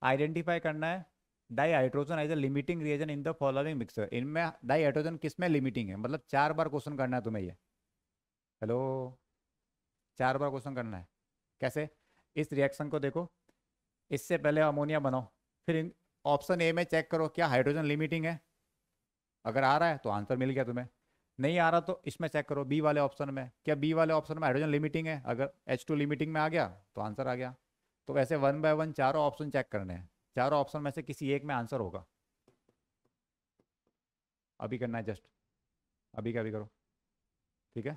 आइडेंटिफाई करना है dihydrogen as a limiting reagent in the following mixture, इनमें डाई हाइड्रोजन किस में लिमिटिंग है, मतलब 4 बार क्वेश्चन करना है तुम्हें ये, हेलो 4 बार क्वेश्चन करना है। कैसे, इस रिएक्शन को देखो, इससे पहले अमोनिया बनाओ, फिर इन ऑप्शन ए में चेक करो क्या हाइड्रोजन लिमिटिंग है, अगर आ रहा है तो आंसर मिल गया तुम्हें, नहीं आ रहा तो इसमें चेक करो बी वाले ऑप्शन में, क्या बी वाले ऑप्शन में हाइड्रोजन लिमिटिंग है, अगर H2 लिमिटिंग में आ गया तो आंसर आ गया। तो वैसे 1 बाय 1 चारों ऑप्शन चेक करने हैं, चारों ऑप्शन में से किसी एक में आंसर होगा, अभी करना है जस्ट, अभी का भी करो, ठीक है।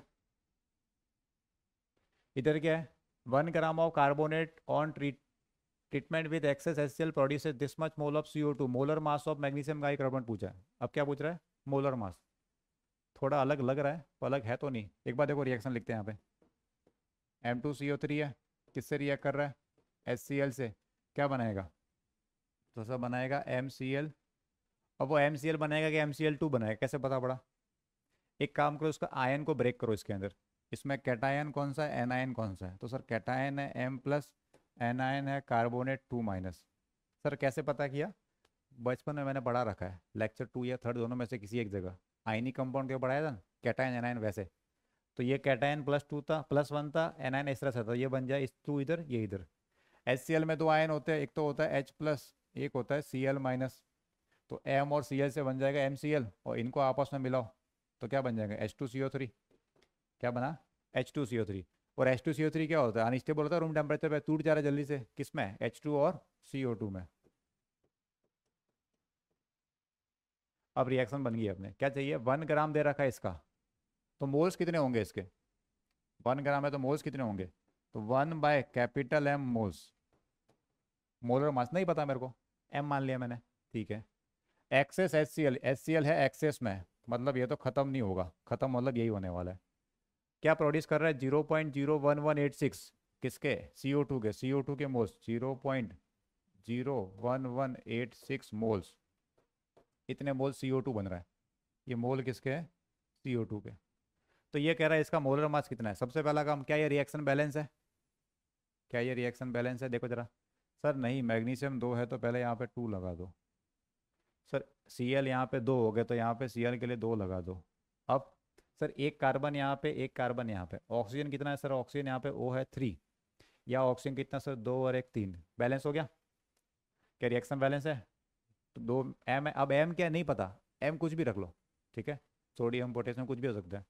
इधर क्या है, 1 gram of carbonate on treatment with excess HCl produces this much mole of CO2, molar mass of magnesium carbonate पूछा है, अब क्या पूछ रहा है, मोलर मास, थोड़ा अलग लग रहा है तो अलग है तो नहीं, एक बार देखो रिएक्शन लिखते हैं यहाँ पे, M2CO3 है, किससे रिएक्ट कर रहा है, HCl से, क्या बनाएगा, तो सब बनाएगा MCl, अब वो MCl बनाएगा कि MCl2 बनाएगा, कैसे पता पड़ा, एक काम करो उसका आयन को ब्रेक करो इसके अंदर, इसमें कैटायन कौन सा है एनायन कौन सा है, तो सर कैटायन है M+, एनायन है कार्बोनेट 2-। सर कैसे पता किया, बचपन में मैंने पढ़ा रखा है लेक्चर 2 या 3 दोनों में से किसी एक जगह, आयनिक कंपाउंड के पढ़ाया था कैटायन एनायन वैसे, तो ये कैटायन +2 था, +1 था, एनायन इस तरह से था, ये बन जाए इस 2 इधर, ये इधर। HCl में 2 आयन होते हैं, एक तो होता है H+, एक होता है Cl-। तो M और Cl से बन जाएगा MCl, और इनको आपस में मिलाओ तो क्या बन जाएगा H2CO3। क्या बना H2CO3। और H2CO3 क्या होता है, अनस्टेबल होता है रूम टेम्परेचर पे, टूट जा रहा है जल्दी से, किसमें H2 और CO2 में। अब रिएक्शन बन गई अपने, क्या चाहिए 1 ग्राम दे रखा है इसका, तो मोल्स कितने होंगे इसके, 1 ग्राम है तो मोल्स कितने होंगे, तो 1/M मोल्स। मोलर मास नहीं पता मेरे को, M मान लिया मैंने, ठीक है। एक्सेस HCl है एक्सेस में, मतलब ये तो खत्म नहीं होगा, खत्म मतलब यही होने वाला है। क्या प्रोड्यूस कर रहा है 0.01186, किसके CO2 के, CO2 के मोल्स 0.01186 मोल्स, इतने मोल CO2 बन रहा है। ये मोल किसके है CO2 के। तो ये कह रहा है इसका मोलर मास कितना है। सबसे पहला काम क्या, ये रिएक्शन बैलेंस है, क्या ये रिएक्शन बैलेंस है, देखो जरा। सर नहीं, मैग्नीशियम 2 है तो पहले यहाँ पे 2 लगा दो। सर Cl यहाँ पे 2 हो गए तो यहाँ पे Cl के लिए 2 लगा दो। अब सर एक कार्बन यहाँ पे, एक कार्बन यहाँ पे, ऑक्सीजन कितना है सर, ऑक्सीजन यहाँ पे O है 3, या ऑक्सीजन कितना सर 2 और 1 3, बैलेंस हो गया। क्या रिएक्शन बैलेंस है, तो 2 M है। अब M क्या नहीं पता, M कुछ भी रख लो, ठीक है, सोडियम पोटेशियम कुछ भी हो सकता है।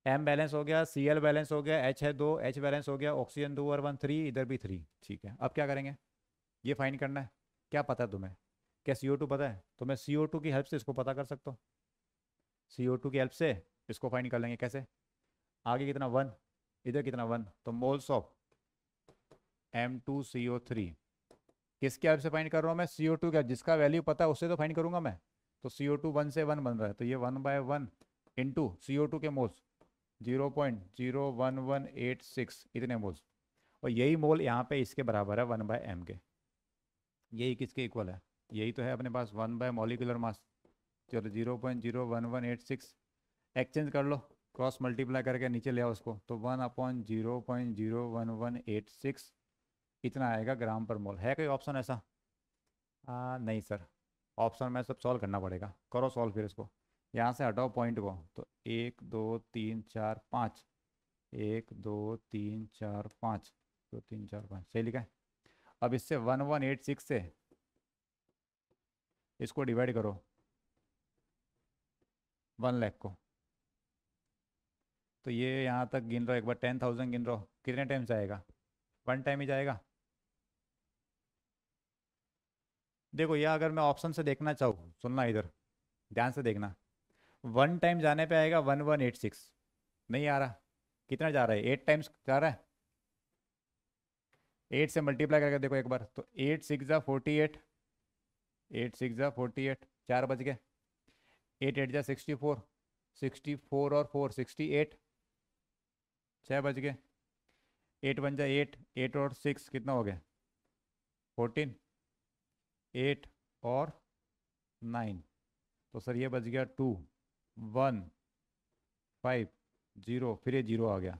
M बैलेंस हो गया, Cl बैलेंस हो गया, H है 2, H बैलेंस हो गया, ऑक्सीजन 2 और 1 3, इधर भी 3, ठीक है। अब क्या करेंगे, ये फाइंड करना है। क्या पता है तुम्हें, क्या CO2 पता है, तो मैं CO2 की हेल्प से इसको पता कर सकता हूँ। CO2 की हेल्प से इसको फाइंड कर लेंगे, कैसे, आगे कितना 1, इधर कितना 1, तो मोल्स ऑफ M2CO3 किसकी हेल्प से फाइंड कर रहा हूँ मैं, CO2 का, जिसका वैल्यू पता है उससे तो फाइंड करूंगा मैं। तो CO2 1 से 1 बन रहा है, तो ये 1/1 इंटू CO2 के मोल्स 0.01186 इतने मोल्स, और यही मोल यहाँ पे इसके बराबर है 1/M के। यही किसके इक्वल है, यही तो है अपने पास 1/मॉलिक्यूलर मास। चलो 0.01186 एक्सचेंज कर लो, क्रॉस मल्टीप्लाई करके नीचे ले आओ उसको, तो 1/0.01186 इतना आएगा ग्राम पर मोल। है कोई ऑप्शन ऐसा, नहीं सर, ऑप्शन में सब सॉल्व करना पड़ेगा। करो सॉल्व फिर इसको, यहाँ से हटाओ पॉइंट को, तो 1 2 3 4 5, 1 2 3 4 5, 2 3 4 5, सही लिखा है। अब इससे 1186 से इसको डिवाइड करो 1 लाख को, तो ये यहाँ तक गिन रहा हो, एक बार 10,000 गिन रहा हो, कितने टाइम से आएगा, 1 टाइम ही जाएगा। देखो ये अगर मैं ऑप्शन से देखना चाहूँ, सुनना इधर ध्यान से देखना, 1 टाइम जाने पे आएगा 1186, नहीं आ रहा, कितना जा रहा है 8 टाइम्स जा रहा है, 8 से मल्टीप्लाई करके देखो एक बार, तो 8 6 जा 48, 8 6 जा 48, 4 बज गए, 8 8 जा 64, 64 और 4 68, 6 बज गए, 8 बन जा 8, 8 और 6 कितना हो गया 14, 8 और 9, तो सर ये बच गया 2 1 5 0, फिर ये 0 आ गया,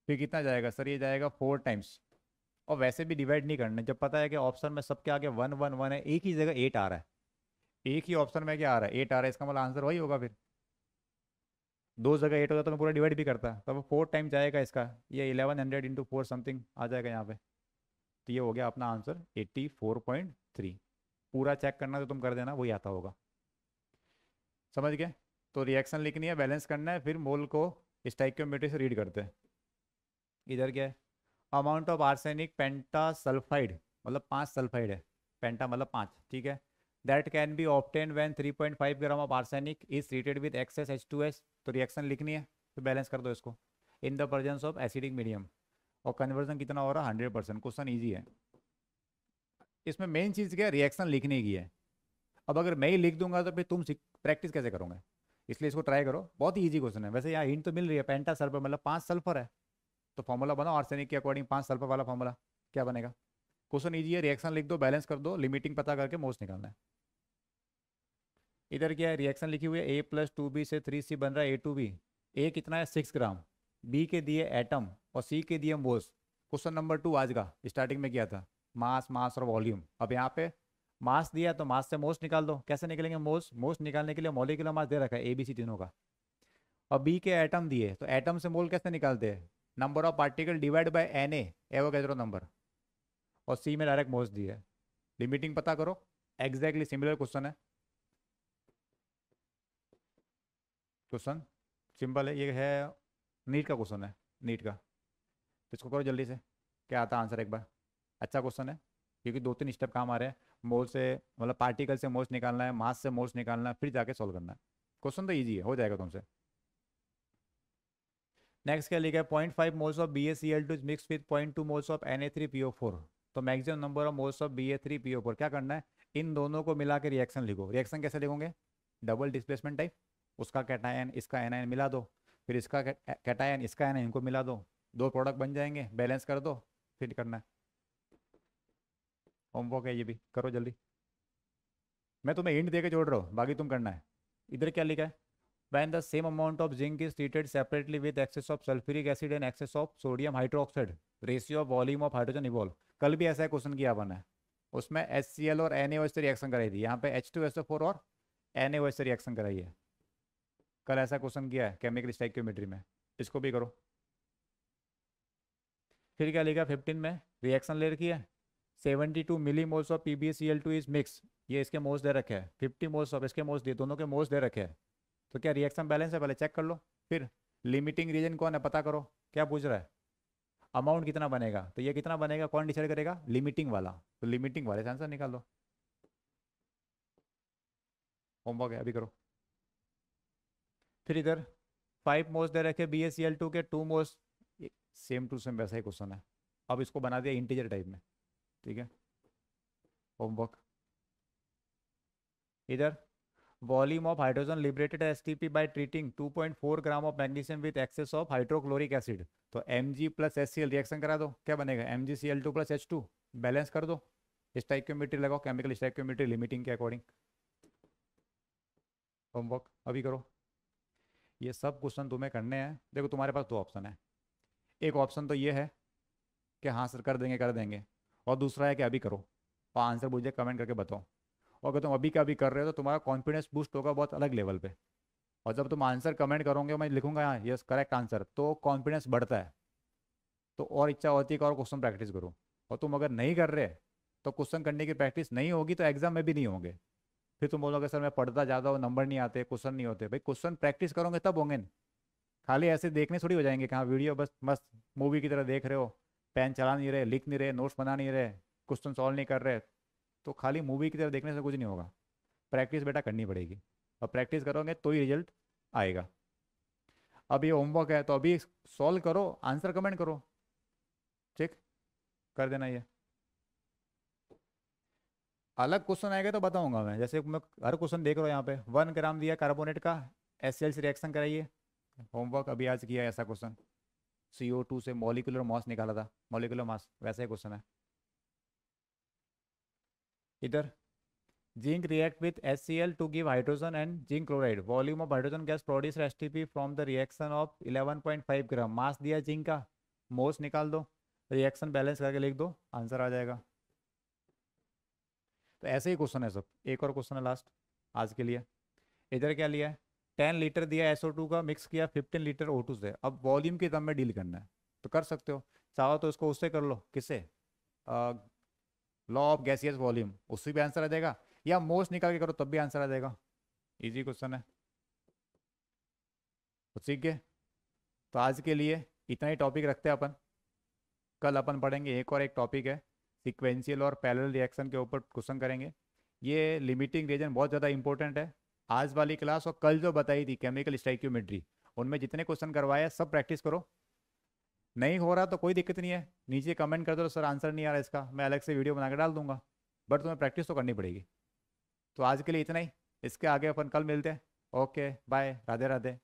फिर कितना जाएगा सर, ये जाएगा 4 टाइम्स। और वैसे भी डिवाइड नहीं करना, जब पता है कि ऑप्शन में सबके आगे 1 1 1 है, एक ही जगह 8 आ रहा है, एक ही ऑप्शन में क्या आ रहा है 8 आ रहा है, इसका मतलब आंसर वही होगा फिर। 2 जगह 8 होता तो मैं पूरा डिवाइड भी करता, तब 4 टाइम जाएगा इसका, ये 1100 इंटू 4 समथिंग आ जाएगा यहाँ पे। तो ये हो गया अपना आंसर 84.3। पूरा चेक करना तो तुम कर देना, वही आता होगा, समझ गए। तो रिएक्शन लिखनी है, बैलेंस करना है, फिर मोल को स्टोइकियोमेट्री से रीड करते हैं। इधर क्या है, अमाउंट ऑफ आर्सेनिक पेंटासल्फाइड, मतलब 5 सल्फाइड है, पेंटा मतलब 5, ठीक है, that can be obtain when 3.5 gram of arsenic is treated with excess H2S। तो रिएक्शन लिखनी है, तो बैलेंस कर दो इसको in the presence of acidic medium, और कन्वर्जन कितना हो रहा है 100%। क्वेश्चन ईजी है, इसमें मेन चीज़ क्या है, रिएक्शन लिखने की है। अब अगर मैं ही लिख दूंगा तो फिर तुम प्रैक्टिस कैसे करोगे, इसलिए इसको ट्राई करो, बहुत ही ईजी क्वेश्चन है। वैसे यहाँ हिंट तो मिल रही है, पेंटा सल्फर मतलब 5 सल्फर है, तो फॉर्मूला बनाओ आर्सेनिक के अकॉर्डिंग 5 सल्फर वाला फॉर्मूला, क्या बनेगा। क्वेश्चन ईजी है, रिएक्शन लिख दो, बैलेंस कर दो, लिमिटिंग पता करके मोल्स निकालना है। इधर क्या है, रिएक्शन लिखी हुई है, A+2B से 3C बन रहा है A2B। ए कितना है 6 ग्राम, बी के दिए एटम और सी के दिए मोल्स। क्वेश्चन नंबर 2 आज का स्टार्टिंग में किया था, मास मास और वॉल्यूम। अब यहाँ पे मास दिया तो मास से मोल्स निकाल दो, कैसे निकलेंगे मोल्स, मोल्स निकालने के लिए मॉलिक्यूलर मास दे रखा है ABC तीनों का। और बी के एटम दिए, तो एटम से मोल कैसे निकालते हैं? Number of particle divide by N Avogadro number, और सी में डायरेक्ट मोल्स दिए। लिमिटिंग पता करो, एग्जैक्टली सिमिलर क्वेश्चन है। क्वेश्चन सिंपल है, ये है नीट का क्वेश्चन है, नीट का। तो इसको करो जल्दी से, क्या आता है आंसर एक बार। अच्छा क्वेश्चन है, क्योंकि 2-3 स्टेप काम आ रहे हैं। मोल से मतलब पार्टिकल से मोल्स निकालना है, मास से मोल्स निकालना है, फिर जाके सॉल्व करना है। क्वेश्चन तो ईजी है, हो जाएगा तुमसे। नेक्स्ट क्या लिखा है? 0.5 moles of BaCl2 is mix with 0.2 moles of Na3PO4। तो maximum number of moles of Ba3PO4 क्या करना है? इन दोनों को मिला के रिएक्शन लिखो। रिएक्शन कैसे लिखोगे? डबल डिस्प्लेसमेंट टाइप, उसका कैटायन इसका एनायन मिला दो, फिर इसका कैटायन इसका एनायन इनको मिला दो, दो प्रोडक्ट बन जाएंगे, बैलेंस कर दो, फिर करना है। होमवर्क है ये भी, करो जल्दी। मैं तुम्हें हिंट दे के जोड़ रहा हूँ, बाकी तुम करना है। इधर क्या लिखा है? When the same amount of zinc is treated separately with excess of sulfuric acid and excess of sodium hydroxide, ratio of volume of hydrogen evolve। कल भी ऐसा क्वेश्चन किया अपन है, उसमें HCl और NaOH से रिएक्शन कराई थी, यहाँ पे H2SO4 और NaOH से रिएक्शन कराई है। कल ऐसा क्वेश्चन किया है केमिकल स्टोइकियोमेट्री में, इसको भी करो। फिर क्या लिखा 15 में? रिएक्शन ले रखी है, 72 milli moles of PbCl2 is mix, ये इसके मोल्स दे रखे हैं, 50 मोल्स ऑफ इसके मोल्स दे, दोनों के मोल्स दे रखे हैं। तो क्या रिएक्शन बैलेंस है? पहले चेक कर लो। फिर लिमिटिंग रीजन कौन है पता करो। क्या पूछ रहा है? अमाउंट कितना बनेगा, तो ये कितना बनेगा कौन डिसाइड करेगा? लिमिटिंग वाला। तो लिमिटिंग वाले से आंसर निकाल लो। होमवर्क है, अभी करो। फिर इधर 5 मोल्स दे रखे BaCl2 के, 2 मोल्स, सेम टू सेम वैसा ही क्वेश्चन है, अब इसको बना दिया इंटीजर टाइप में। ठीक है, होमवर्क। इधर volume of hydrogen liberated STP by treating 2.4 gram of magnesium with excess of hydrochloric acid. तो Mg प्लस HCl रिएक्शन करा दो, क्या बनेगा? MgCl2 प्लस H2, बैलेंस कर दो, स्टोइकियोमेट्री लगाओ, केमिकल स्टोइकियोमेट्री लिमिटिंग के अकॉर्डिंग। होमवर्क अभी करो। ये सब क्वेश्चन तुम्हें करने हैं। देखो तुम्हारे पास दो ऑप्शन है, एक ऑप्शन तो ये है कि हाँ सर कर देंगे, और दूसरा है कि अभी करो और आंसर मुझे कमेंट करके बताओ। और अगर तुम अभी का अभी कर रहे हो तो तुम्हारा कॉन्फिडेंस बूस्ट होगा बहुत अलग लेवल पे, और जब तुम आंसर कमेंट करोगे, मैं लिखूंगा हाँ यस करेक्ट आंसर, तो कॉन्फिडेंस बढ़ता है, तो और इच्छा होती है कि और क्वेश्चन प्रैक्टिस करो। और तुम अगर नहीं कर रहे तो क्वेश्चन करने की प्रैक्टिस नहीं होगी, तो एग्जाम में भी नहीं होंगे। फिर तुम बोलोगे सर मैं पढ़ता ज़्यादा हूँ, नंबर नहीं आते, क्वेश्चन नहीं होते। भाई क्वेश्चन प्रैक्टिस करोगे तब होंगे न। खाली ऐसे देखने थोड़ी हो जाएंगे कि हाँ वीडियो बस मस्त मूवी की तरह देख रहे हो, पेन चला नहीं रहे, लिख नहीं रहे, नोट्स बना नहीं रहे, क्वेश्चन सॉल्व नहीं कर रहे, तो खाली मूवी की तरह देखने से कुछ नहीं होगा। प्रैक्टिस बेटा करनी पड़ेगी, और प्रैक्टिस करोगे तो ही रिजल्ट आएगा। अब ये होमवर्क है तो अभी सॉल्व करो, आंसर कमेंट करो, ठीक कर देना। ये अलग क्वेश्चन आएगा तो बताऊंगा मैं, जैसे मैं हर क्वेश्चन देख रहा हूँ यहाँ पे 1 ग्राम दिया कार्बोनेट का, HCl से रिएक्शन कराइए। होमवर्क अभी आज किया है ऐसा क्वेश्चन, CO2 से मॉलिक्यूलर मास निकाला था, मॉलिक्यूलर मास वैसा ही क्वेश्चन है। इधर zinc react with HCl to give hydrogen and zinc chloride, volume of hydrogen gas produce STP from the reaction of 11.5 ग्राम, मास दिया जिंक का, मोल्स निकाल दो, रिएक्शन बैलेंस करके लिख दो, आंसर आ जाएगा। तो ऐसे ही क्वेश्चन है सब। एक और क्वेश्चन है लास्ट आज के लिए। इधर क्या लिया है? 10 लीटर दिया SO2 का, मिक्स किया 15 लीटर O2 से। अब वॉल्यूम की टर्म में डील करना है, तो कर सकते हो, चाहो तो इसको उससे कर लो, किससे? लॉ ऑफ गैसियस वॉल्यूम, उससे भी आंसर आ जाएगा, या मोल्स निकाल के करो तब भी आंसर आ जाएगा। इजी क्वेश्चन है, तो सीख गए। तो आज के लिए इतना ही टॉपिक रखते हैं अपन। कल अपन पढ़ेंगे एक और एक टॉपिक है, सिक्वेंशियल और पैरेलल रिएक्शन के ऊपर क्वेश्चन करेंगे। ये लिमिटिंग रीजन बहुत ज़्यादा इंपॉर्टेंट है। आज वाली क्लास और कल जो बताई थी केमिकल स्टोइकियोमेट्री, उनमें जितने क्वेश्चन करवाए सब प्रैक्टिस करो। नहीं हो रहा तो कोई दिक्कत नहीं है, नीचे कमेंट कर दो सर आंसर नहीं आ रहा इसका, मैं अलग से वीडियो बना के डाल दूंगा, बट तुम्हें प्रैक्टिस तो करनी पड़ेगी। तो आज के लिए इतना ही, इसके आगे अपन कल मिलते हैं। Okay bye, Radhe Radhe.